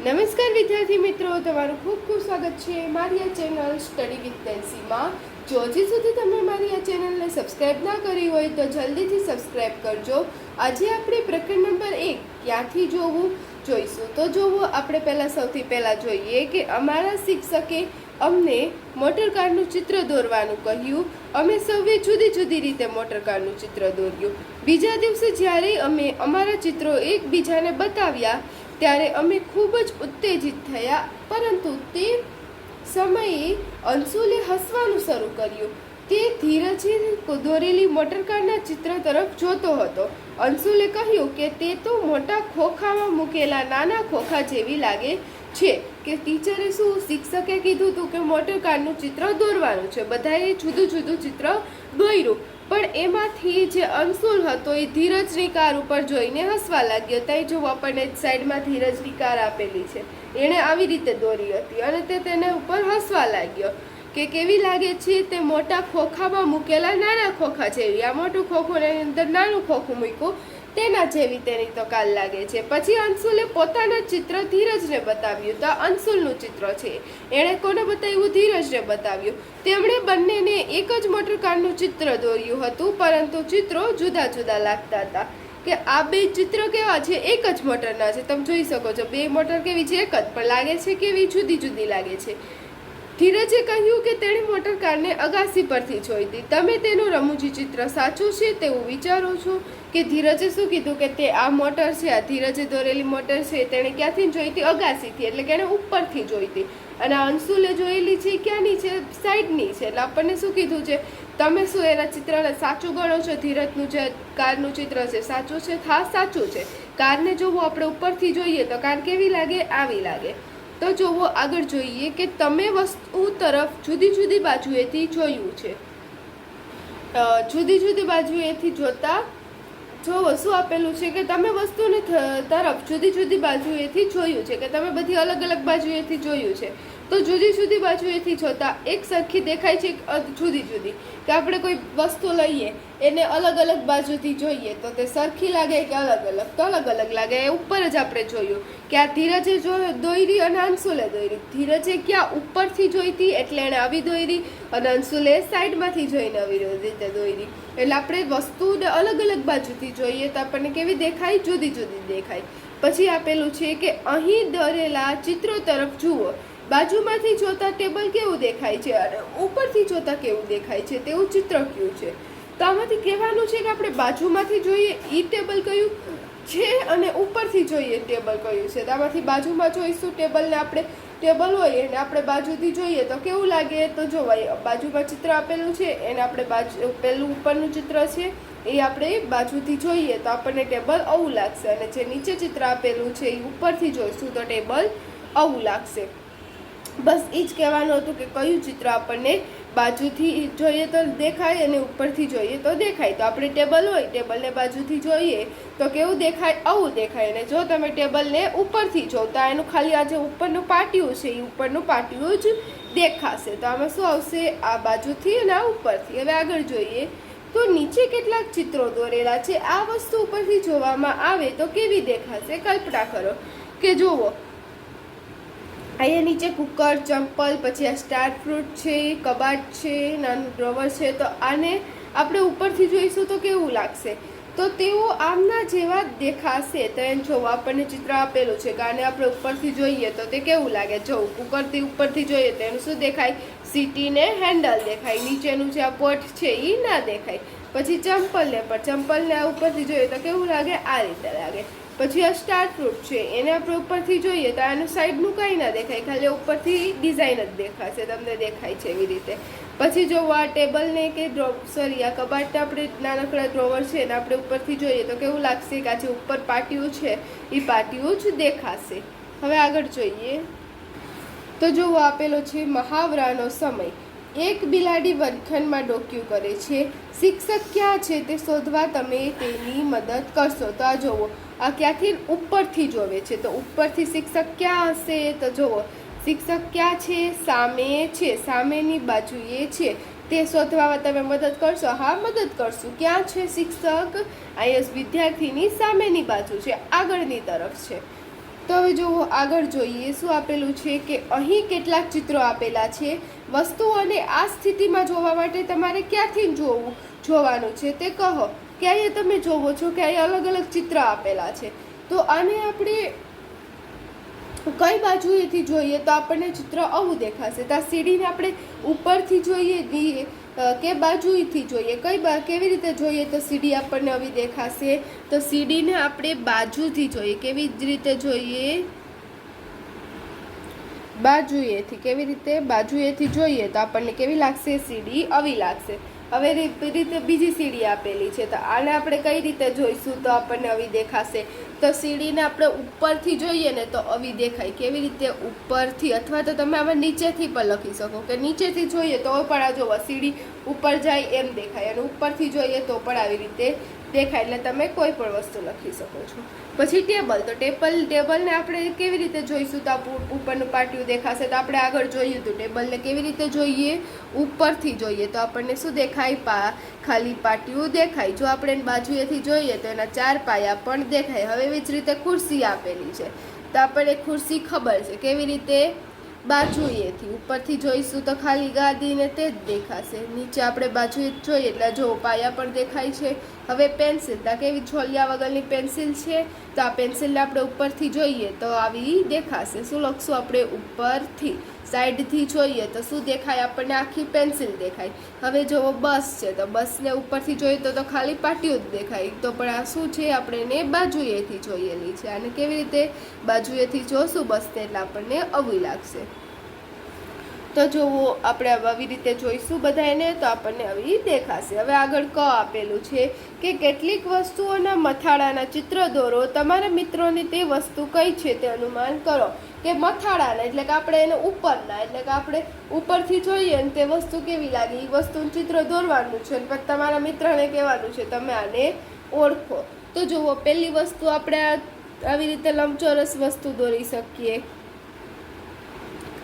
નમસ્કાર વિદ્યાર્થી મિત્રો, તમારું ખૂબ ખૂબ સ્વાગત છે મારી આ ચેનલ સ્ટડી વિથ નેન્સીમાં. જો હજી સુધી તમે મારી આ ચેનલને સબસ્ક્રાઈબ ના કરી હોય તો જલ્દીથી સબસ્ક્રાઈબ કરજો. આજે આપણે પ્રકરણ નંબર 1 ક્યાંથી જોવું જોઈશું. તો જોવો, આપણે સૌથી પહેલાં જોઈએ કે અમારા શિક્ષકે અમને મોટરકારનું ચિત્ર દોરવાનું કહ્યું. અમે સૌએ જુદી જુદી રીતે મોટરકારનું ચિત્ર દોર્યું. બીજા દિવસે જ્યારે અમે અમારા ચિત્રો એકબીજાને બતાવ્યા ત્યારે અમે ખૂબ જ ઉત્તેજિત થયા, પરંતુ તે સમયે અંશુલે હસવાનું શરૂ કર્યું. તે ધીરજે દોરેલી મોટરકારના ચિત્ર તરફ જોતો હતો. અંશુલે કહ્યું કે તે તો મોટા ખોખામાં મૂકેલા નાના ખોખા જેવી લાગે છે. કે ટીચરે શિક્ષકે કીધું હતું કે મોટરકારનું ચિત્ર દોરવાનું છે. બધાએ જુદું જુદું ચિત્ર દોર્યું, પણ એમાંથી જે અંશુલ હતો એ ધીરજની કાર ઉપર જોઈને હસવા લાગ્યો. ત્યાં જો આપણને સાઈડમાં ધીરજની કાર આપેલી છે, એણે આવી રીતે દોરી હતી અને તે તેને ઉપર હસવા લાગ્યો કે કેવી લાગે છે તે મોટા ખોખામાં મૂકેલા નાના ખોખા જેવી. આ મોટું ખોખું એની અંદર નાનું ખોખું મૂક્યું તેના જેવી તેની તો કાર લાગે છે. પછી અંશુલે પોતાના ચિત્ર ધીરજને બતાવ્યું. તો અંશુલનું ચિત્ર છે, એણે કોને બતાવ્યું? ધીરજને બતાવ્યું. તેમણે બંનેને એક જ મોટરકારનું ચિત્ર દોર્યું હતું, પરંતુ ચિત્રો જુદા જુદા લાગતા હતા. કે આ બે ચિત્ર કેવા છે? એક જ મોટરના છે. તમે જોઈ શકો છો બે મોટર કેવી છે? એક જ, પણ લાગે છે કેવી? જુદી જુદી લાગે છે. ધીરજે કહ્યું કે તેણે મોટરકારને અગાસી પરથી જોઈ હતી. તમે તેનું રમૂજી ચિત્ર સાચું છે તેવું વિચારો છો? કે ધીરજે શું કીધું કે તે આ મોટર છે, આ ધીરજે દોરેલી મોટર છે, તેણે ક્યાંથી જોઈ હતી? અગાસીથી, એટલે કે એણે ઉપરથી જોઈ હતી. અને અંશુલે જોયેલી છે ક્યાંની છે? સાઈડની છે. એટલે આપણને શું કીધું છે? તમે શું એના ચિત્રને સાચું ગણો છો? ધીરજનું જે કારનું ચિત્ર છે સાચું છે? હા, સાચું છે. કારને જોવું આપણે ઉપરથી જોઈએ તો કાર કેવી લાગે? આવી લાગે. તો જોવો, આગળ જોઈએ કે તમે વસ્તુ તરફ જુદી જુદી બાજુએથી જોયું છે. જુદી જુદી બાજુએથી જોતા જોવો શું આપેલું છે કે તમે વસ્તુને તરફ જુદી જુદી બાજુએથી જોયું છે, કે તમે બધી અલગ અલગ બાજુએથી જોયું છે. તો જુદી જુદી બાજુએથી જોતા એક સરખી દેખાય છે જુદી જુદી? કે આપણે કોઈ વસ્તુ લઈએ એને અલગ અલગ બાજુથી જોઈએ તો તે સરખી લાગે કે અલગ અલગ? તો અલગ અલગ લાગે. એ ઉપર જ આપણે જોયું કે આ ધીરજે દોરી અને અંશુલે દોરી. ધીરજે ક્યાં? ઉપરથી જોઈતી એટલે એણે આવી દોરી, અને અંશુલે સાઈડમાંથી જોઈને આવી રીતે દોરી. એટલે આપણે વસ્તુને અલગ અલગ બાજુથી જોઈએ તો આપણને કેવી દેખાય? જુદી જુદી દેખાય. પછી આપેલું છે કે અહીં દોરેલા ચિત્રો તરફ જુઓ. બાજુમાંથી જોતા ટેબલ કેવું દેખાય છે અને ઉપરથી જોતા કેવું દેખાય છે તેવું ચિત્ર કયું છે? તો આમાંથી કહેવાનું છે કે આપણે બાજુમાંથી જોઈએ એ ટેબલ કયું છે અને ઉપરથી જોઈએ ટેબલ કયું છે. તો આમાંથી બાજુમાં જોઈશું ટેબલને. આપણે ટેબલ હોય એને આપણે બાજુથી જોઈએ તો કેવું લાગે? તો જોવાય બાજુમાં ચિત્ર આપેલું છે એને આપણે બાજુ પેલું ઉપરનું ચિત્ર છે એ આપણે બાજુથી જોઈએ તો આપણને ટેબલ આવું લાગશે, અને જે નીચે ચિત્ર આપેલું છે એ ઉપરથી જોઈશું તો ટેબલ આવું લાગશે. બસ એ જ કહેવાનું હતું કે કયું ચિત્ર આપણને બાજુથી જોઈએ તો દેખાય અને ઉપરથી જોઈએ તો દેખાય. તો આપણે ટેબલ હોય, ટેબલને બાજુથી જોઈએ તો કેવું દેખાય? આવું દેખાય. અને જો તમે ટેબલને ઉપરથી જો તો એનું ખાલી આ જે ઉપરનું પાટિયું છે એ ઉપરનું પાટિયું જ દેખાશે. તો આમાં શું આવશે? આ બાજુથી અને આ ઉપરથી. હવે આગળ જોઈએ તો નીચે કેટલાક ચિત્રો દોરેલા છે. આ વસ્તુ ઉપરથી જોવામાં આવે તો કેવી દેખાશે? કલ્પના કરો કે જુઓ, અહીંયા નીચે કુકર, ચંપલ, પછી આ સ્ટાર ફ્રૂટ છે, કબાટ છે, નાનું ડ્રોવર છે. તો આને આપણે ઉપરથી જોઈશું તો કેવું લાગશે? તો તેઓ આમના જેવા દેખાશે. તો એમ જોવો, આપણને ચિત્ર આપેલું છે કે આને આપણે ઉપરથી જોઈએ તો તે કેવું લાગે? જો કુકરથી ઉપરથી જોઈએ તો એનું શું દેખાય? સીટીને હેન્ડલ દેખાય. નીચેનું જે આ પોટ છે એ ના દેખાય. પછી ચંપલને આ ઉપરથી જોઈએ તો કેવું લાગે? આ રીતે લાગે. પછી આ સ્ટાર ફ્રૂટ છે એને આપણે ઉપરથી જોઈએ તો આનું સાઈડનું કાંઈ ના દેખાય, ખાલી ઉપરથી ડિઝાઇન જ દેખાશે. તમને દેખાય છે એવી રીતે. પછી જો આ ટેબલને કે આ કબાટને આપણે નાનકડા ડ્રોવર છે એને આપણે ઉપરથી જોઈએ તો કેવું લાગશે? કે આ જે ઉપર પાટિયું છે એ પાટિયું જ દેખાશે. હવે આગળ જોઈએ તો જો આપેલો છે મહાવરાનો સમય. એક બિલાડી વર્ગખંડમાં ડોક્યું કરે છે. શિક્ષક ક્યાં છે તે શોધવા તમે તેની મદદ કરશો. તો આ જોવો, આ ક્યાંથી? ઉપરથી જોવે છે. તો ઉપરથી શિક્ષક ક્યાં હશે? તો જુઓ, શિક્ષક ક્યાં છે? સામે છે, સામેની બાજુએ છે. તે શોધવામાં તમે મદદ કરશો? હા, મદદ કરશું. ક્યાં છે શિક્ષક? આઈએસ વિદ્યાર્થીની સામેની બાજુ છે, આગળની તરફ છે. તો હવે જો આગળ જોઈએ શું આપેલું છે કે અહીં કેટલાક ચિત્રો આપેલા છે. વસ્તુઓને આ સ્થિતિમાં જોવા માટે તમારે ક્યાંથી જોવાનું છે તે કહો. કે અહીંયા તમે જોવો છો કે અહીંયા અલગ અલગ ચિત્ર આપેલા છે. તો આને આપણે કઈ બાજુએથી જોઈએ તો આપણને ચિત્ર આવું દેખાશે. તો આ સીડીને આપણે ઉપરથી જોઈએ કે બાજુથી જોઈએ, કેવી રીતે જોઈએ તો સીડી આપણને આવી દેખાશે. તો સીડીને આપણે બાજુથી જોઈએ. કેવી રીતે જોઈએ? બાજુએથી. કેવી રીતે? બાજુએથી જોઈએ તો આપણને કેવી લાગશે? સીડી આવી લાગશે. હવે રીતે બીજી સીડી આપેલી છે તો આને આપણે કઈ રીતે જોઈશું તો આપણને આવી દેખાશે. તો સીડીને આપણે ઉપરથી જોઈએ ને તો આવી દેખાય. કેવી રીતે? ઉપરથી. અથવા તો તમે આમાં નીચેથી પણ લખી શકો કે નીચેથી જોઈએ તો પણ આ જોવો સીડી ઉપર જાય એમ દેખાય, અને ઉપરથી જોઈએ તો પણ આવી રીતે દેખાય. એટલે તમે કોઈ પણ વસ્તુ લખી શકો છો. પછી ટેબલ. તો ટેબલને આપણે કેવી રીતે જોઈશું તો ઉપરનું પાટિયું દેખાશે. તો આપણે આગળ જોયું હતું ટેબલને કેવી રીતે જોઈએ? ઉપરથી જોઈએ તો આપણને શું દેખાય? ખાલી પાટિયું દેખાય. જો આપણે બાજુએથી જોઈએ તો એના 4 પાયા પણ દેખાય. હવે એવી જ રીતે ખુરશી આપેલી છે તો આપણને ખુરશી ખબર છે. કેવી રીતે? બાજુએથી. ઉપરથી જોઈશું તો ખાલી ગાદીને તે જ દેખાશે. નીચે આપણે બાજુએ જોઈએ એટલે જો પાયા પણ દેખાય છે. હવે પેન્સિલ. તો કેવી છોલિયા વગરની પેન્સિલ છે તો આ પેન્સિલને આપણે ઉપરથી જોઈએ તો આવી દેખાશે. શું લખશું આપણે? ઉપરથી. સાઈડથી જોઈએ તો શું દેખાય? આપણને આખી પેન્સિલ દેખાય. હવે જો બસ છે તો બસને ઉપરથી જોઈએ તો ખાલી પાટિયું જ દેખાય. તો પણ આ શું છે? આપણે એને બાજુએથી જોયેલી છે. અને કેવી રીતે? બાજુએથી જોશું બસને એટલે આપણને આવી લાગશે. તો જુઓ આપણે આવી રીતે જોઈશું બધા એને તો આપણને આવી દેખાશે. હવે આગળ ક આપેલું છે કે કેટલીક વસ્તુઓના મથાળાના ચિત્ર દોરો. તમારા મિત્રોને તે વસ્તુ કઈ છે તે અનુમાન કરો. કે મથાળાના એટલે કે આપણે એને ઉપરના, એટલે કે આપણે ઉપરથી જોઈએ ને તે વસ્તુ કેવી લાગે એ વસ્તુનું ચિત્ર દોરવાનું છે. અને પછી તમારા મિત્રને કહેવાનું છે તમે આને ઓળખો. તો જુઓ પહેલી વસ્તુ આપણે આવી રીતે લંબચોરસ વસ્તુ દોરી શકીએ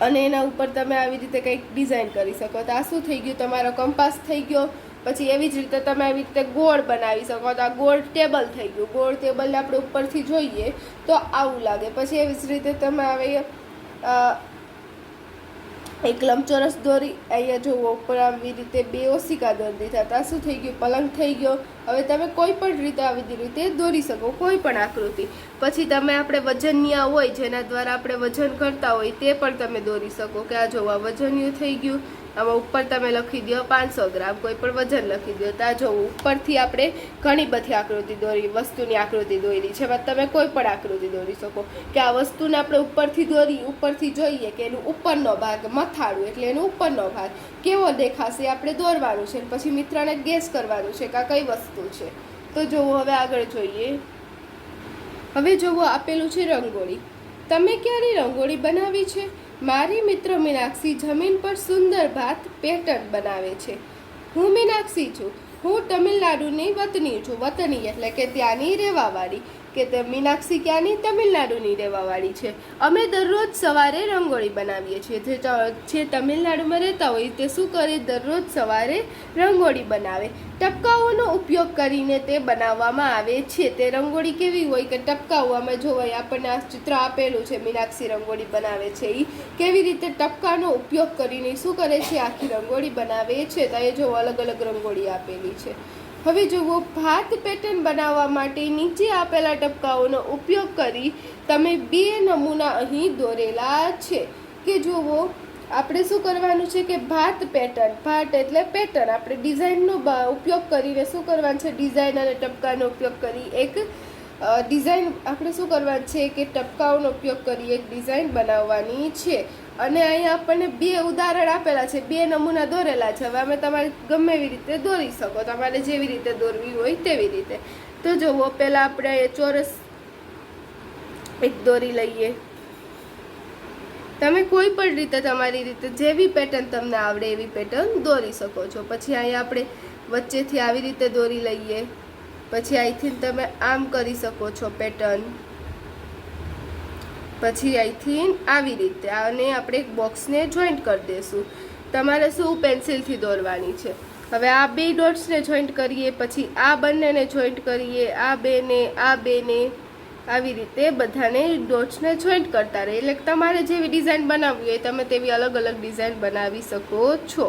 અને એના ઉપર તમે આવી રીતે કંઈક ડિઝાઇન કરી શકો. તો આ શું થઈ ગયું? તમારો કંપાસ થઈ ગયો. પછી એવી જ રીતે તમે આવી રીતે ગોળ બનાવી શકો તો આ ગોળ ટેબલ થઈ ગયું. ગોળ ટેબલને આપણે ઉપરથી જોઈએ તો આવું લાગે. પછી એવી જ રીતે તમે આવે એક લંબચોરસ દોરી અહીંયા જુઓ ઉપર આવી રીતે 2 ઓશિકા દોરી દીધા. તો આ શું થઈ ગયું? પલંગ થઈ ગયો. હવે તમે કોઈ પણ રીતે આવી રીતે દોરી શકો કોઈ પણ આકૃતિ. પછી તમે આપણે વજનિયા હોય જેના દ્વારા આપણે વજન કરતા હોય તે પણ તમે દોરી શકો. કે આ જોવા વજનિયું થઈ ગયું. આમાં ઉપર તમે લખી દો 500 ગ્રામ, કોઈ પણ વજન લખી દો. તો આ જોવું ઉપરથી આપણે ઘણી બધી આકૃતિ દોરી, વસ્તુની આકૃતિ દોરી છે. તમે કોઈ પણ આકૃતિ દોરી શકો. કે આ વસ્તુને આપણે ઉપરથી જોઈએ કે એનું ઉપરનો ભાગ મથાળું એટલે એનો ઉપરનો ભાગ કેવો દેખાશે આપણે દોરવાનું છે. પછી મિત્રને ગેસ કરવાનું છે કે આ કઈ વસ્તુ છે. તો જોવો હવે આગળ જોઈએ. હવે જોવો આપેલું છે રંગોળી. તમે ક્યારે રંગોળી બનાવી છે? મારી મિત્ર મીનાક્ષી જમીન પર સુંદર ભાત પેટર્ન બનાવે છે. હું મીનાક્ષી છું. હું તમિલનાડુની વતની છું. વતની એટલે કે ત્યાંની રહેવાવાળી. કે તે મીનાક્ષી ક્યાંની? તમિલનાડુની રહેવાવાળી છે. અમે દરરોજ સવારે રંગોળી બનાવીએ છીએ. જે તમિલનાડુમાં રહેતા હોય તે શું કરે? દરરોજ સવારે રંગોળી બનાવે. ટપકાઓનો ઉપયોગ કરીને તે બનાવવામાં આવે છે. તે રંગોળી કેવી હોય કે ટપકાઓમાં જોવાય. આપણને આ ચિત્ર આપેલું છે મીનાક્ષી રંગોળી બનાવે છે. એ કેવી રીતે ટપકાનો ઉપયોગ કરીને શું કરે છે? આખી રંગોળી બનાવે છે. તો એ જો અલગ અલગ રંગોળી આપેલી છે. હવે જુઓ ભાત પેટર્ન બનાવવા માટે નીચે આપેલા ટપકાઓનો ઉપયોગ કરી તમે 2 નમૂના અહીં દોરેલા છે. કે જુઓ આપણે શું કરવાનું છે કે ભાત પેટર્ન, ભાત એટલે પેટર્ન, આપણે ડિઝાઇનનો ઉપયોગ કરીને શું કરવાનું છે? ડિઝાઇન અને ટપકાનો ઉપયોગ કરી એક ડિઝાઇન આપણે શું કરવાનું છે કે ટપકાઓનો ઉપયોગ કરી એક ડિઝાઇન બનાવવાની છે. અને અહીંયા આપણને 2 ઉદાહરણ આપેલા છે, 2 નમૂના દોરેલા છે. હવે અમે તમારે ગમે એવી રીતે દોરી શકો, તમારે જેવી રીતે દોરવી હોય તેવી રીતે. તો જુઓ પહેલાં આપણે ચોરસ એક દોરી લઈએ. તમે કોઈ પણ રીતે તમારી રીતે જેવી પેટર્ન તમને આવડે એવી પેટર્ન દોરી શકો છો. પછી અહીંયા આપણે વચ્ચેથી આવી રીતે દોરી લઈએ. પછી અહીંથી તમે આમ કરી શકો છો પેટર્ન. પછી અહીંથી આવી રીતે અને આપણે એક બોક્સને જોઈન્ટ કરી દઈશું. તમારે શું પેન્સિલથી દોરવાની છે. હવે આ 2 ડોટ્સને જોઈન્ટ કરીએ. પછી આ બંનેને જોઈન્ટ કરીએ. આ બેને આવી રીતે બધાને ડોટ્સને જોઈન્ટ કરતા રહે. એટલે તમારે જેવી ડિઝાઇન બનાવવી હોય તમે તેવી અલગ અલગ ડિઝાઇન બનાવી શકો છો.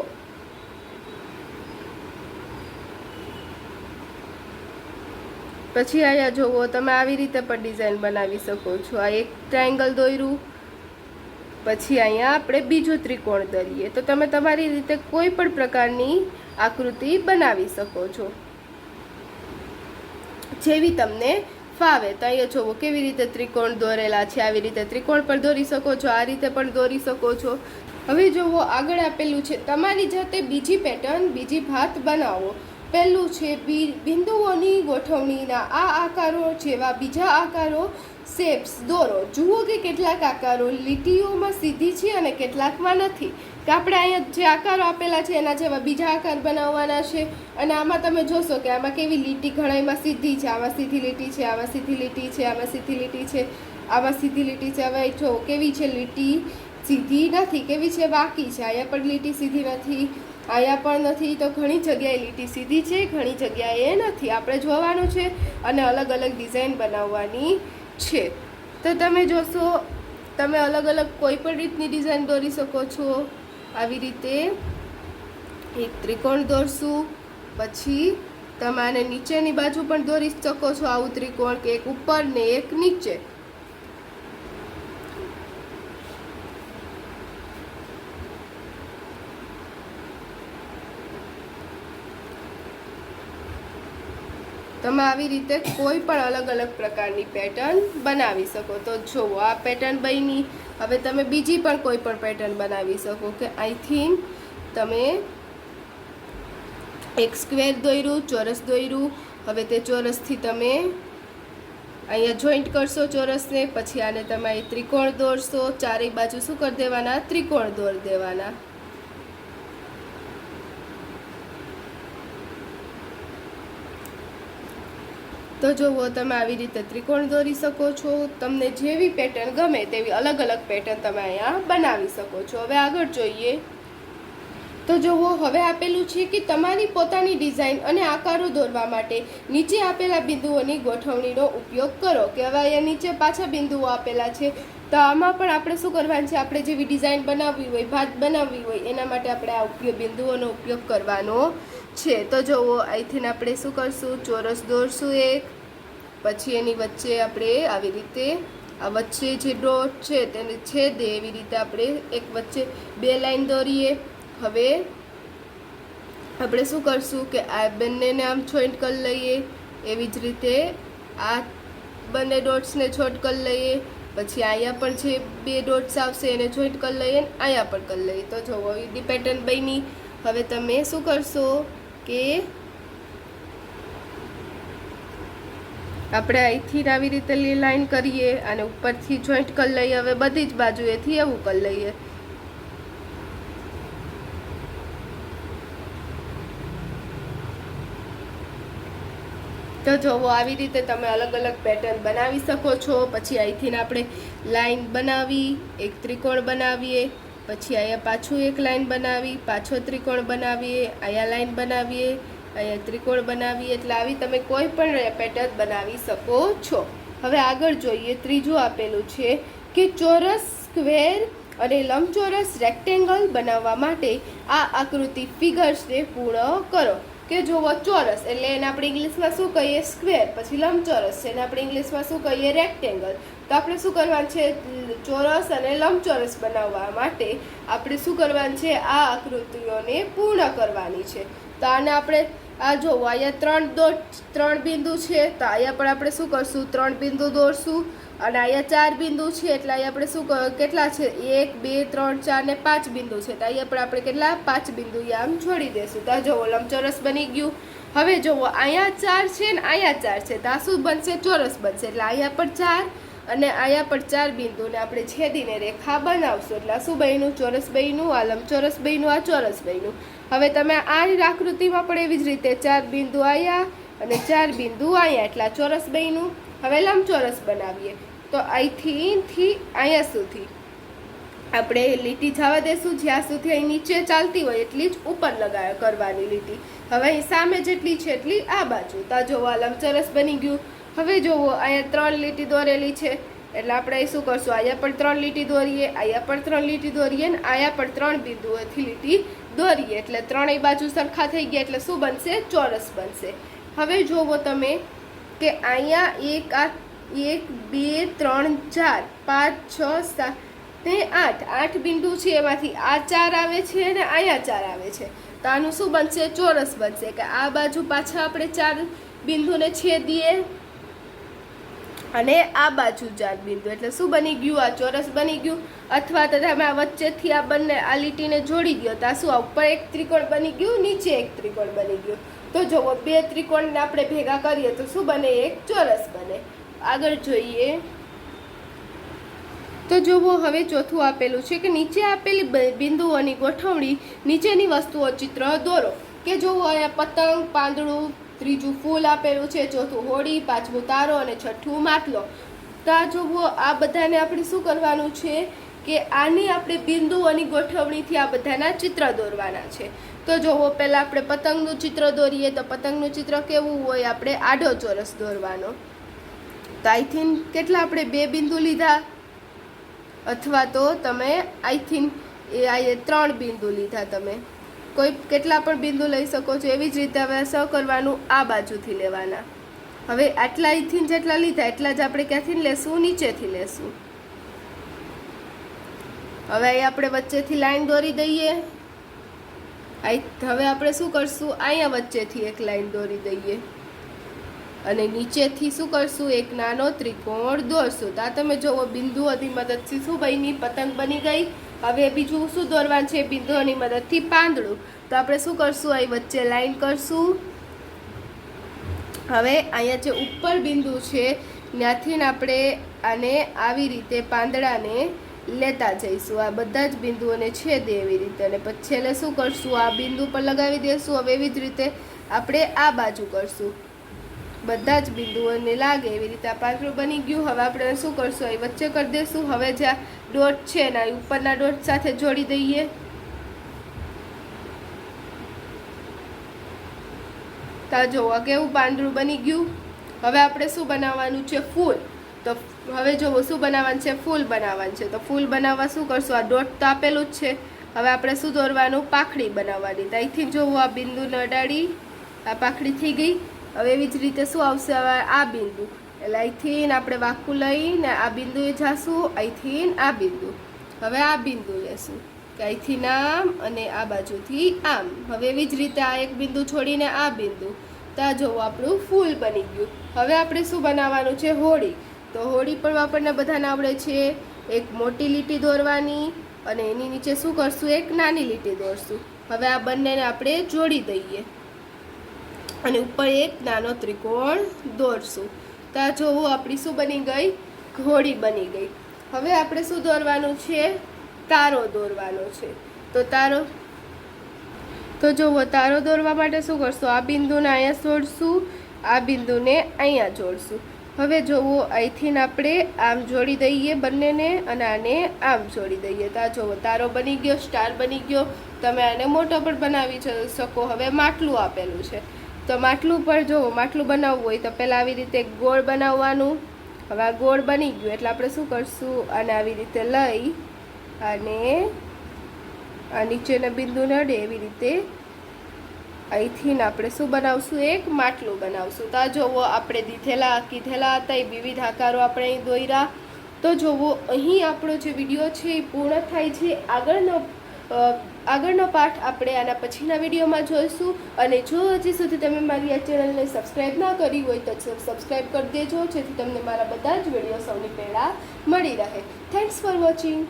પછી અહીંયા જુઓ તમે આવી રીતે પણ ડિઝાઇન બનાવી શકો છો. આ એક ટ્રાયેંગલ દોર્યું, પછી અહીંયા આપણે બીજું ત્રિકોણ દોરીએ. તો તમે તમારી રીતે કોઈ પણ પ્રકારની આકૃતિ બનાવી શકો છો જેવી તમને ફાવે. તો અહીંયા જુઓ કેવી રીતે ત્રિકોણ દોરેલા છે. આવી રીતે ત્રિકોણ પણ દોરી શકો છો, આ રીતે પણ દોરી શકો છો. હવે જુઓ આગળ આપેલું છે તમારી જાતે બીજી પેટર્ન, બીજી ભાત બનાવો. પહેલું છે બિંદુઓની ગોઠવણીના આ આકારો જેવા બીજા આકારો શેપ્સ દોરો. જુઓ કે કેટલાક આકારો લીટીઓમાં સીધી છે અને કેટલાકમાં નથી. તો આપણે અહીંયા જે આકારો આપેલા છે એના જેવા બીજા આકાર બનાવવાના છે. અને આમાં તમે જોશો કે આમાં કેવી લીટી ઘણામાં સીધી છે, આમાં સીધી લીટી છે, આમાં સીધી લીટી છે, આમાં સીધી લીટી છે, આમાં સીધી લીટી છે. હવે જો કેવી છે લીટી સીધી નથી, કેવી છે વાંકી છે. અહીંયા પણ લીટી સીધી નથી, અહીંયા પણ નથી. તો ઘણી જગ્યાએ લીટી સીધી છે, ઘણી જગ્યાએ નથી. આપણે જોવાનું છે અને અલગ અલગ ડિઝાઇન બનાવવાની છે. તો તમે જોશો તમે અલગ અલગ કોઈ પણ રીતની ડિઝાઇન દોરી શકો છો. આવી રીતે એક ત્રિકોણ દોરશું, પછી તમે આને નીચેની બાજુ પણ દોરી શકો છો આવું ત્રિકોણ, કે એક ઉપર ને એક નીચે. તમે આવી રીતે કોઈ પણ અલગ અલગ પ્રકારની પેટર્ન બનાવી શકો. તો જુઓ આ પેટર્ન બની. હવે તમે બીજી પણ કોઈ પણ પેટર્ન બનાવી શકો. કે અહીંથી તમે એક સ્ક્વેર દોર્યું, ચોરસ દોર્યું. હવે તે ચોરસથી તમે અહીંયા જોઈન્ટ કરશો ચોરસને, પછી આને તમે અહીં ત્રિકોણ દોરશો. ચારેય બાજુ શું કરી દેવાના? ત્રિકોણ દોરી દેવાના. તો જુઓ તમે આવી રીતે ત્રિકોણ દોરી શકો છો. તમને જેવી પેટર્ન ગમે તેવી અલગ અલગ પેટર્ન તમે અહીંયા બનાવી શકો છો. હવે આગળ જોઈએ તો જુઓ હવે આપેલું છે કે તમારી પોતાની ડિઝાઇન અને આકારો દોરવા માટે નીચે આપેલા બિંદુઓની ગોઠવણીનો ઉપયોગ કરો. કે હવે અહીંયા નીચે પાછા બિંદુઓ આપેલા છે. તો આમાં પણ આપણે શું કરવાનું છે? આપણે જેવી ડિઝાઇન બનાવવી હોય, ભાત બનાવવી હોય, એના માટે આપણે આ બિંદુઓનો ઉપયોગ કરવાનો છે. તો જુઓ અહીંથી આપણે શું કરશું? ચોરસ દોરશું એક, પછી એની વચ્ચે આપણે આવી રીતે આ વચ્ચે જે ડોટ છે તેને છેદે એવી રીતે આપણે એક વચ્ચે બે લાઈન દોરીએ. હવે આપણે શું કરશું કે આ બંનેને આમ જોઈન્ટ કરી લઈએ. એવી જ રીતે આ બંને ડોટ્સને જોઈન્ટ કરી લઈએ. પછી અહીંયા પણ જે બે ડોટ્સ આવશે એને જોઈન્ટ કરી લઈએ, અહીંયા પણ કરી લઈએ. તો જુઓ એની પેટર્ન બની. હવે તમે શું કરશો કે આપણે અહીંથી આવી રીતે લાઈન કરીએ અને ઉપરથી જોઈન્ટ કરી લઈએ. હવે બધી જ બાજુએથી એવું કરી લઈએ. તો જુઓ આવી રીતે તમે અલગ અલગ પેટર્ન બનાવી શકો છો. પછી અહીંથી આપણે લાઈન બનાવી, એક ત્રિકોણ બનાવીએ, પછી અહીંયા પાછું એક લાઈન બનાવી, પાછો ત્રિકોણ બનાવીએ, અહીંયા લાઈન બનાવીએ, અહીંયા ત્રિકોણ બનાવીએ. એટલે આવી તમે કોઈ પણ પેટર્ન બનાવી શકો છો. હવે આગળ જોઈએ ત્રીજું આપેલું છે કે ચોરસ, સ્ક્વેર અને લંબચોરસ રેક્ટેંગલ બનાવવા માટે આ આકૃતિ ફિગર્સને પૂર્ણ કરો. કે જુઓ ચોરસ એટલે એને આપણે ઇંગ્લિશમાં શું કહીએ? સ્ક્વેર. પછી લંબચોરસ છે એને આપણે ઇંગ્લિશમાં શું કહીએ? રેક્ટેંગલ. તો આપણે શું કરવાનું છે? ચોરસ અને લંબચોરસ બનાવવા માટે આપણે શું કરવાનું છે? આ આકૃતિઓને પૂર્ણ કરવાની છે. તો આને આપણે આ જોવો અહીંયા ત્રણ બિંદુ છે. તો અહીંયા પણ આપણે શું કરશું? 3 બિંદુ દોરશું. અને અહીંયા 4 બિંદુ છે એટલે અહીંયા આપણે શું કેટલા છે? 1 2 3 4 ને 5 બિંદુ છે. તો અહીંયા પણ આપણે કેટલા? 5 બિંદુ આમ જોડી દેશું. તો જુઓ લંબચોરસ બની ગયું. હવે જુઓ અહીંયા 4 છે ને અહીંયા 4 છે. તો આ શું બનશે? ચોરસ બનશે. એટલે અહીંયા પણ 4 અને અહીંયા પણ 4 બિંદુને આપણે છેદીને રેખા બનાવશું. એટલે શું બન્યું? ચોરસ બન્યું. આ લંબચોરસ બન્યું, આ ચોરસ બન્યું. હવે તમે આ આકૃતિમાં પણ એવી જ રીતે 4 બિંદુ અહીંયા અને 4 બિંદુ અહીંયા, એટલે આ ચોરસ બન્યું. હવે લંબચોરસ બનાવીએ. તો અહીંથી અહીંયા સુધી આપણે લીટી જવા દેશું. જ્યાં સુધી અહીં નીચે ચાલતી હોય એટલી જ ઉપર કરવાની લીટી. હવે અહીં સામે જેટલી છે એટલી આ બાજુ. તો જો આ લંબચોરસ બની ગયું. હવે જુઓ અહીંયા 3 લીટી દોરેલી છે, એટલે આપણે અહીં શું કરશું, અહીંયા પણ 3 લીટી દોરીએ, અહીંયા પણ 3 લીટી દોરીએ અને અહીંયા પણ 3 બિંદુઓથી લીટી દોરીએ, એટલે ત્રણેય બાજુ સરખા થઈ ગયા, એટલે શું બનશે, ચોરસ બનશે. હવે જુઓ તમે કે અહીંયા 1 2 3 4 5 6 7 ને 8 બિંદુ છે, એમાંથી આ 4 આવે છે અને અહીંયા 4 આવે છે, તો આનું શું બનશે, ચોરસ બનશે. કે આ બાજુ પાછા આપણે 4 બિંદુને છેદીએ અને આ બાજુ 4 બિંદુ, એટલે શું બની ગયું, આ ચોરસ બની ગયું. અથવા તો તમે આ વચ્ચેથી આ બંને આ લીટીને જોડી દો તો આ શું, ઉપર એક ત્રિકોણ બની ગયું, નીચે એક ત્રિકોણ બની ગયું. તો જુઓ 2 ત્રિકોણને આપણે ભેગા કરીએ તો શું બને, એક ચોરસ બને. આગળ જોઈએ તો જુઓ હવે ચોથું આપેલું છે કે નીચે આપેલી બિંદુઓની ગોઠવણી નીચેની વસ્તુઓ ચિત્ર દોરો. કે જુઓ અહીંયા પતંગ, પાંદડું, ત્રીજું ફૂલ આપેલું છે, ચોથું હોડી, પાંચમું તારો અને છઠ્ઠું માટલો. તો આ જુઓ આ બધાને આપણે શું કરવાનું છે કે આની આપણે બિંદુઓની ગોઠવણીથી આ બધાના ચિત્ર દોરવાના છે. તો જુઓ પહેલાં આપણે પતંગનું ચિત્ર દોરીએ તો પતંગનું ચિત્ર કેવું હોય, આપણે આડો ચોરસ દોરવાનો. તો આઈ થિંક કેટલા આપણે 2 બિંદુ લીધા, અથવા તો તમે આઈ થિંક એ આ 3 બિંદુ લીધા, તમે કોઈ કેટલા પણ બિંદુ લઈ શકો છો. એવી જ રીતે હવે શું કરવાનું, આ બાજુથી લેવાના. હવે આટલા અહીંથી જેટલા લીધા એટલા જ આપણે ક્યાંથી લેશું, નીચેથી લેશું. હવે અહીં આપણે વચ્ચેથી લાઈન દોરી દઈએ. હવે આપણે શું કરશું, અહીંયા વચ્ચેથી એક લાઈન દોરી દઈએ અને નીચેથી શું કરશું, એક નાનો ત્રિકોણ દોરશું. તો આ તમે જુઓ બિંદુઓની મદદથી શું બની, પતંગ બની ગઈ. હવે બીજું શું દોરવાનું છે, બિંદુઓની મદદથી પાંદડું. તો આપણે શું કરશું, અહીં વચ્ચે લાઈન કરશું. હવે અહીંયા જે ઉપર બિંદુ છે ત્યાંથી આપણે આને આવી રીતે પાંદડાને લેતા જઈશું, આ બધા જ બિંદુઓને છેદે એવી રીતે, અને પછી છેલ્લે શું કરશું, આ બિંદુ પર લગાવી દઈશું. હવે એવી જ રીતે આપણે આ બાજુ કરશું, બધા જ બિંદુઓને લાગે એવી રીતે આ પાંદડું બની ગયું. હવે આપણે શું કરશું, અહીં વચ્ચે કરી દઈશું. હવે જે આ ડોટ છે ને ઉપરના ડોટ સાથે જોડી દઈએ. તો જુઓ કેવું પાંદડું બની ગયું. હવે આપણે શું બનાવવાનું છે, ફૂલ. તો હવે જુઓ શું બનાવવાનું છે, ફૂલ બનાવવાનું છે. તો ફૂલ બનાવવા શું કરશું, આ ડોટ તો આપેલું જ છે. હવે આપણે શું દોરવાનું, પાંખડી બનાવવાની. તો અહીંથી જુઓ આ બિંદુને અડાડી આ પાંખડી થઈ ગઈ. હવે એવી જ રીતે શું આવશે, હવે આ બિંદુ, એટલે અહીંથી આપણે વાંકું લઈને આ બિંદુએ જાશું, અહીંથી આ બિંદુ. હવે આ બિંદુ લેશું કે અહીંથી આમ અને આ બાજુથી આમ. હવે એવી જ રીતે આ એક બિંદુ છોડીને આ બિંદુ. તો આ જુઓ આપણું ફૂલ બની ગયું. હવે આપણે શું બનાવવાનું છે, હોળી. તો હોળી પણ આપણને બધાને આવડે છે. એક મોટી લીટી દોરવાની અને એની નીચે શું કરશું, એક નાની લીટી દોરશું. હવે આ બંનેને આપણે જોડી દઈએ અને ઉપર એક નાનો ત્રિકોણ દોરશું. તો આ જોવું આપણી શું બની ગઈ, હોળી બની ગઈ. હવે આપણે શું દોરવાનું છે, તારો દોરવાનો છે. તો તારો, તો જુઓ તારો દોરવા માટે શું કરશું, આ બિંદુને અહીંયા જોડશું, આ બિંદુને અહીંયા જોડશું. હવે જુઓ અહીંથી આપણે આમ જોડી દઈએ બંનેને અને આને આમ જોડી દઈએ. તો આ જુઓ તારો બની ગયો, સ્ટાર બની ગયો. તમે આને મોટો પણ બનાવી શકો. હવે માટલું આપેલું છે, તો માટલું પર જુઓ, માટલું બનાવવું હોય તો પહેલાં આવી રીતે ગોળ બનાવવાનું. હવે આ ગોળ બની ગયું એટલે આપણે શું કરશું, આને આવી રીતે લઈ અને આ નીચેના બિંદુને અડે એવી રીતે અહીંથી આપણે શું બનાવશું, એક માટલું બનાવશું. તો આ જુઓ આપણે કીધેલા હતા એ વિવિધ આકારો આપણે અહીં દોર્યા. તો જુઓ અહીં આપણો જે વિડીયો છે એ પૂર્ણ થાય છે. આગળનો પાઠ આપણે આના પછીના વિડીયોમાં જોઈશું. અને જો હજી સુધી તમે મારી આ ચેનલને સબસ્ક્રાઈબ ના કરી હોય તો સબસ્ક્રાઈબ કરી દેજો, જેથી તમને મારા બધા જ વિડીયો સૌથી પહેલાં મળી રહે. Thanks for watching.